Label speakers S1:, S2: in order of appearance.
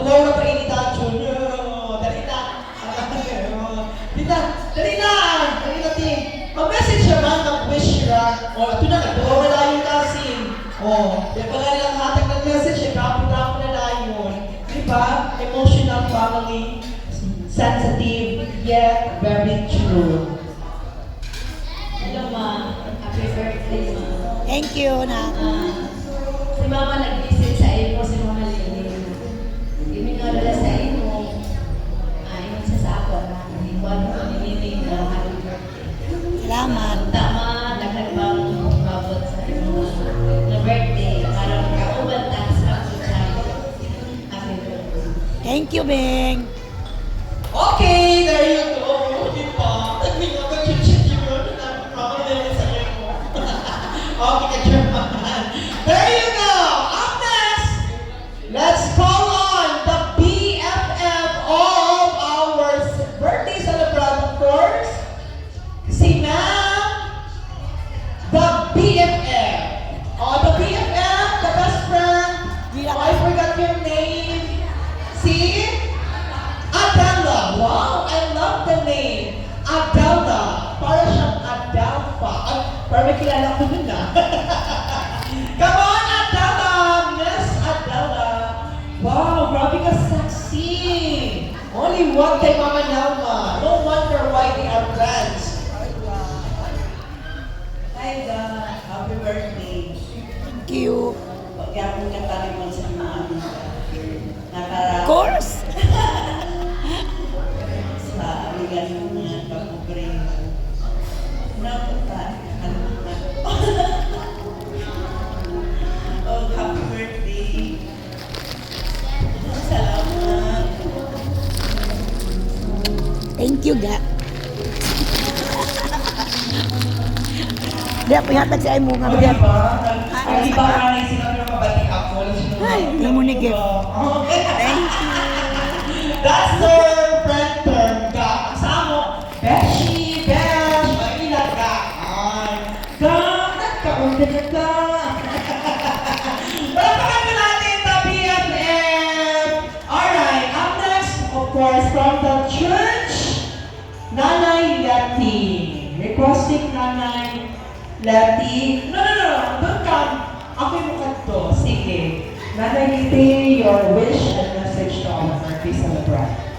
S1: Tugaw na pa inita, Junior. Dali na. Dita, dali na. Dali na, team. Mag-message siya man, mag-wish siya. Ito na, nagtugaw na lang yung cousin. Di pa nga nilang hatag ng message, kapo-kapo na lang yun. Diba? Emotional family. Sensitive, yet very true.
S2: Hello, Ma. Happy birthday, Ma.
S3: Thank you, na.
S2: Si Mama nag-visit sa iyo, si Mama Lili. Imingalala sa iyo. Ayun sa ako na iwan mo nililing na happy birthday.
S3: Salamat.
S2: Tama, nagkagbang mabot sa iyo na birthday. Parang kauban tax lang sa happy birthday.
S3: Thank you, Beng.
S1: Okay, there you go. Diba? Nagming ako chichit yun. Nakakalaman sa iyo mo. Okay, ka-German. There you go. Up next, let's call on the BFF of our birthday celebrant, of course. Si Ma'am, the BFF. The BFF, the best friend. I forgot your name. Si Adela. Wow, I love the name. Adela. Para siyang Adelpa. Para may kilala ko dun na. Come on, Adela! Miss Adela. Wow, grabe ka sexy. Only one kay Mama Nelma. No wonder why they are friends.
S4: Hi, God. Happy birthday.
S3: Thank you.
S4: Pagyapon ka tayo mo sa mga
S3: Of course.
S4: sa aligan mo nga pag-bring. Napunta. Ano na? Oh, happy birthday. Salamat.
S3: Thank you, ga. Di ako yatag sa mo nga.
S1: Di ba? Di ba nga sinabi ng mabati ako?
S3: Ay, hindi mo ni gift. Thank you.
S1: That's their friend term. Kasama. Beshi, Besh, Maila ka. Ay, ka, nagkaunti ka ka. Palapakan mo natin the BFF. Alright, up next, of course, from the church, Nanay Leti. Requesting Nanay Leti. No. Doon ka. Ako yung kanto. Sige. Nanay Leti, your wish and message to our birthday celebrant.